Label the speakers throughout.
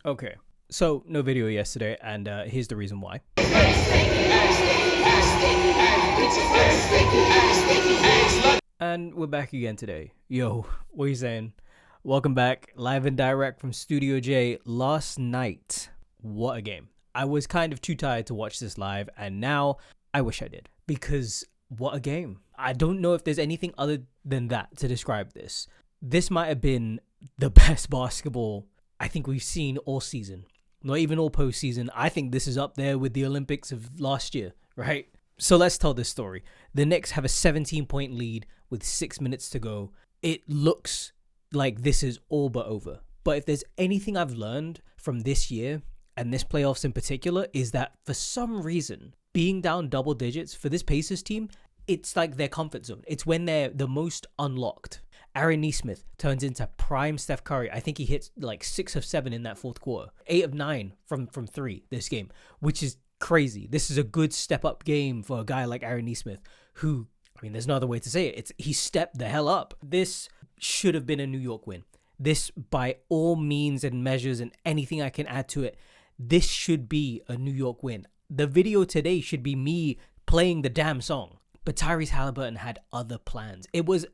Speaker 1: Okay, so no video yesterday, and here's the reason why. And we're back again today. Yo, what are you saying? Welcome back, live and direct from Studio J. Last night, what a game. I was kind of too tired to watch this live, and now I wish I did. Because what a game. I don't know if there's anything other than that to describe this. This might have been the best basketball I think we've seen all season. Not even all postseason. I think this is up there with the Olympics of last year, right? So let's tell this story. The Knicks have a 17-point lead with 6 minutes to go. It looks like this is all but over. But if there's anything I've learned from this year, and this playoffs in particular, is that for some reason, being down double digits for this Pacers team, it's like their comfort zone. It's when they're the most unlocked. Aaron Nesmith turns into prime Steph Curry. I think he hits like 6 of 7 in that fourth quarter. 8 of 9 from 3 this game, which is crazy. This is a good step-up game for a guy like Aaron Nesmith, who, I mean, there's no other way to say it. He stepped the hell up. This should have been a New York win. This, by all means and measures and anything I can add to it, this should be a New York win. The video today should be me playing the damn song. But Tyrese Halliburton had other plans. It was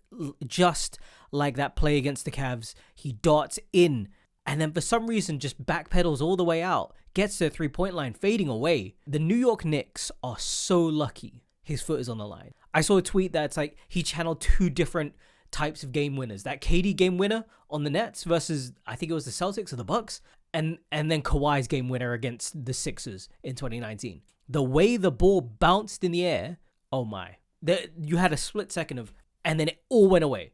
Speaker 1: just like that play against the Cavs. He darts in and then for some reason just backpedals all the way out, gets to the three-point line, fading away. The New York Knicks are so lucky his foot is on the line. I saw a tweet that's like he channeled 2 different types of game winners. That KD game winner on the Nets versus, I think it was the Celtics or the Bucks, and then Kawhi's game winner against the Sixers in 2019. The way the ball bounced in the air, oh my. You had a split second of, and then it all went away.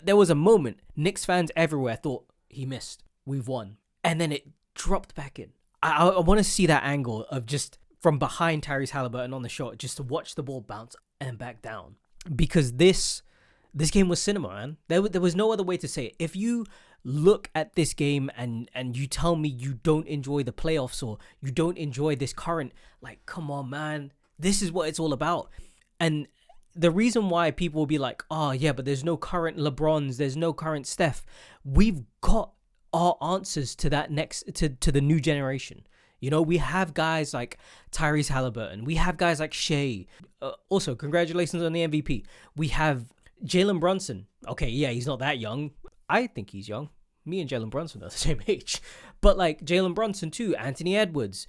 Speaker 1: There was a moment, Knicks fans everywhere thought, he missed, we've won. And then it dropped back in. I want to see that angle of just from behind Tyrese Halliburton on the shot, just to watch the ball bounce and back down. Because this game was cinema, man. There was no other way to say it. If you look at this game and you tell me you don't enjoy the playoffs or you don't enjoy this current, like, come on, man. This is what it's all about. And the reason why people will be like, oh, yeah, but there's no current LeBrons, there's no current Steph. We've got our answers to that to the new generation. You know, we have guys like Tyrese Halliburton. We have guys like Shea. Also, congratulations on the MVP. We have Jalen Brunson. Okay, yeah, he's not that young. I think he's young. Me and Jalen Brunson are the same age. But like Jalen Brunson too, Anthony Edwards.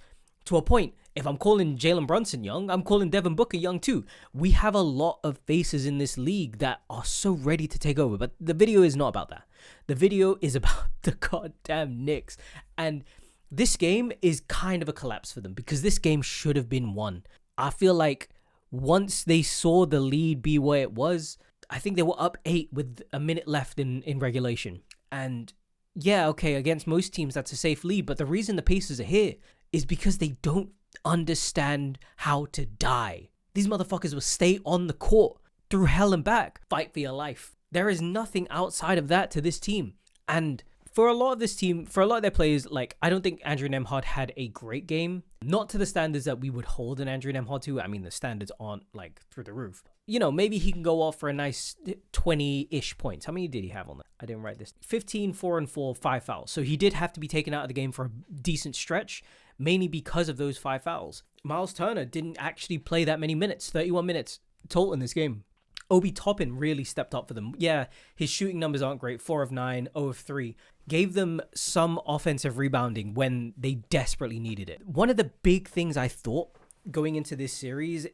Speaker 1: To a point, if I'm calling Jalen Brunson young, I'm calling Devin Booker young too. We have a lot of faces in this league that are so ready to take over. But the video is not about that. The video is about the goddamn Knicks. And this game is kind of a collapse for them because this game should have been won. I feel like once they saw the lead be where it was, I think they were up 8 with a minute left in regulation. And yeah, okay, against most teams, that's a safe lead. But the reason the Pacers are here is because they don't understand how to die. These motherfuckers will stay on the court through hell and back, fight for your life. There is nothing outside of that to this team. And for a lot of this team, for a lot of their players, like, I don't think Andrew Nembhard had a great game. Not to the standards that we would hold an Andrew Nembhard to. I mean, the standards aren't, like, through the roof. You know, maybe he can go off for a nice 20-ish points. How many did he have on that? I didn't write this. 15, 4 and 4, 5 fouls. So he did have to be taken out of the game for a decent stretch, mainly because of those 5 fouls. Miles Turner didn't actually play that many minutes, 31 minutes total in this game. Obi Toppin really stepped up for them. Yeah, his shooting numbers aren't great, 4 of 9, 0 of 3. Gave them some offensive rebounding when they desperately needed it. One of the big things I thought going into this series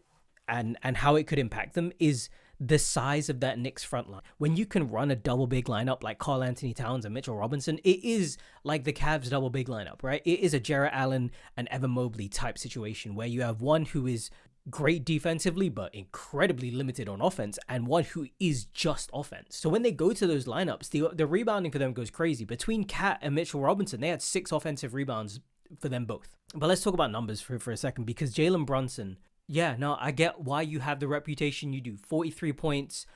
Speaker 1: and how it could impact them is the size of that Knicks front line. When you can run a double big lineup like Karl Anthony Towns and Mitchell Robinson, it is like the Cavs double big lineup, right? It is a Jarrett Allen and Evan Mobley type situation where you have one who is great defensively but incredibly limited on offense and one who is just offense. So when they go to those lineups, the rebounding for them goes crazy. Between Cat and Mitchell Robinson, they had 6 offensive rebounds for them both. But let's talk about numbers for a second, because Jalen Brunson, yeah, no, I get why you have the reputation you do. 43 points,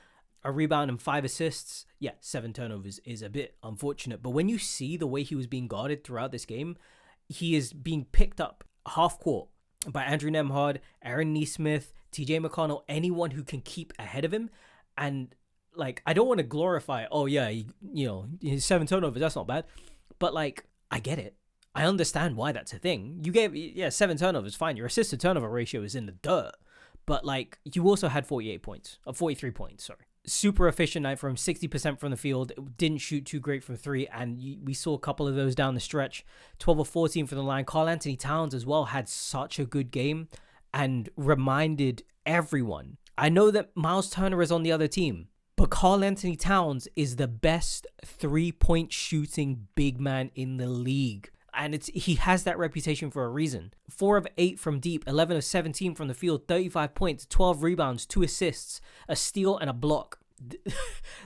Speaker 1: a rebound and 5 assists. Yeah, 7 turnovers is a bit unfortunate. But when you see the way he was being guarded throughout this game, he is being picked up half court by Andrew Nembhard, Aaron Nesmith, TJ McConnell, anyone who can keep ahead of him. And like, I don't want to glorify, oh yeah, his 7 turnovers, that's not bad. But like, I get it. I understand why that's a thing. You gave, 7 turnovers, fine. Your assist to turnover ratio is in the dirt. But, like, you also had 48 points, or 43 points, sorry. Super efficient night from 60% from the field. Didn't shoot too great from 3, and we saw a couple of those down the stretch. 12 of 14 from the line. Karl Anthony Towns as well had such a good game and reminded everyone. I know that Miles Turner is on the other team, but Karl Anthony Towns is the best 3-point shooting big man in the league. And he has that reputation for a reason. 4 of 8 from deep, 11 of 17 from the field, 35 points, 12 rebounds, 2 assists, a steal, and a block.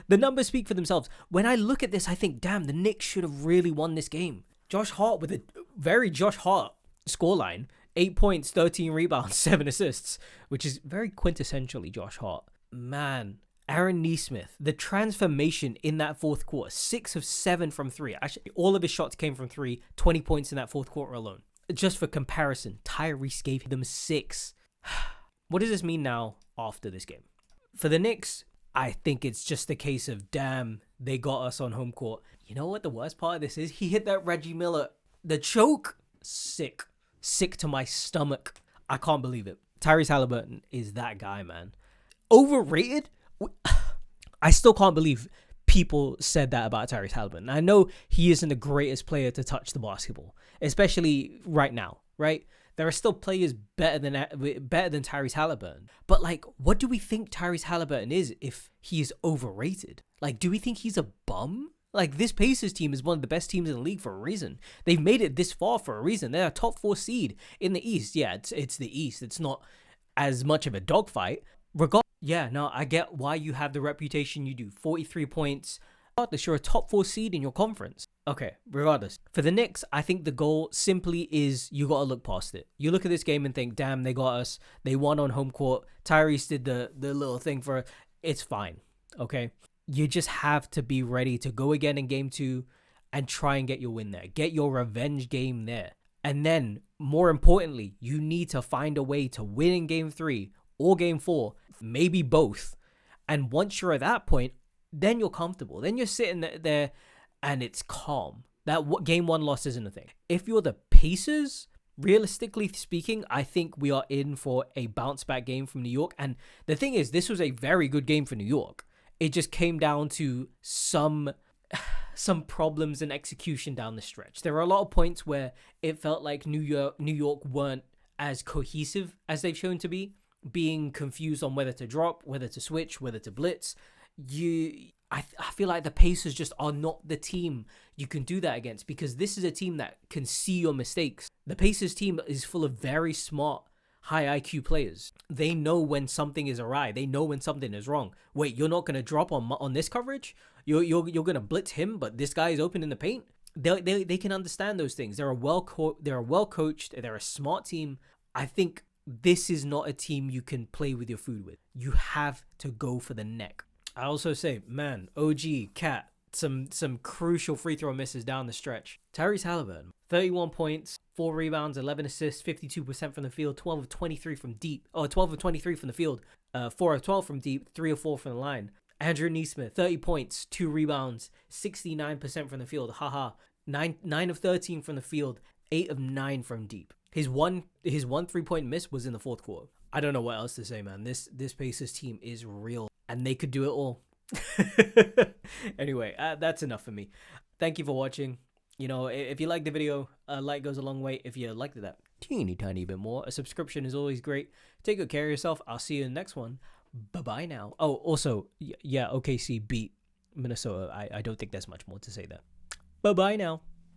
Speaker 1: The numbers speak for themselves. When I look at this, I think, damn, the Knicks should have really won this game. Josh Hart with a very Josh Hart scoreline. 8 points, 13 rebounds, 7 assists, which is very quintessentially Josh Hart. Man, Aaron Nesmith, the transformation in that fourth quarter, 6 of 7 from 3. Actually, all of his shots came from 3, 20 points in that fourth quarter alone. Just for comparison, Tyrese gave them 6. What does this mean now after this game? For the Knicks, I think it's just a case of, damn, they got us on home court. You know what the worst part of this is? He hit that Reggie Miller, the choke. Sick to my stomach. I can't believe it. Tyrese Halliburton is that guy, man. Overrated? I still can't believe people said that about Tyrese Halliburton. I know he isn't the greatest player to touch the basketball, especially right now, right? There are still players better than Tyrese Halliburton. But, like, what do we think Tyrese Halliburton is if he is overrated? Like, do we think he's a bum? Like, this Pacers team is one of the best teams in the league for a reason. They've made it this far for a reason. They're a top 4 seed in the East. Yeah, it's the East. It's not as much of a dogfight. I get why you have the reputation you do. 43 points. Regardless, you're a top 4 seed in your conference. Okay, regardless. For the Knicks, I think the goal simply is you got to look past it. You look at this game and think, damn, they got us. They won on home court. Tyrese did the little thing for it. It's fine, okay? You just have to be ready to go again in game 2 and try and get your win there. Get your revenge game there. And then, more importantly, you need to find a way to win in game 3 or game 4, maybe both. And once you're at that point, then you're comfortable. Then you're sitting there and it's calm. That game 1 loss isn't a thing. If you're the Pacers, realistically speaking, I think we are in for a bounce back game from New York. And the thing is, this was a very good game for New York. It just came down to some problems in execution down the stretch. There were a lot of points where it felt like New York weren't as cohesive as they've shown to be, being confused on whether to drop, whether to switch, whether to blitz. I feel like the Pacers just are not the team you can do that against, because this is a team that can see your mistakes. The Pacers team is full of very smart, high IQ players. They know when something is awry. They know when something is wrong. Wait, you're not going to drop on this coverage? You're going to blitz him, but this guy is open in the paint? They can understand those things. They're well coached. They're a smart team. I think this is not a team you can play with your food with. You have to go for the neck. I also say, man, OG, Cat, some crucial free throw misses down the stretch. Tyrese Halliburton, 31 points, 4 rebounds, 11 assists, 52% from the field, 12 of 23 from deep. 12 of 23 from the field, 4 of 12 from deep, 3 of 4 from the line. Andrew Nesmith, 30 points, 2 rebounds, 69% from the field. Haha. 9 of 13 from the field, 8 of 9 from deep. His one 3-point miss was in the fourth quarter. I don't know what else to say, man. This Pacers team is real, and they could do it all. Anyway, that's enough for me. Thank you for watching. You know, if you like the video, a like goes a long way. If you liked that tiny bit more, a subscription is always great. Take good care of yourself. I'll see you in the next one. Bye-bye now. Oh, also, yeah, OKC beat Minnesota. I don't think there's much more to say there. Bye-bye now.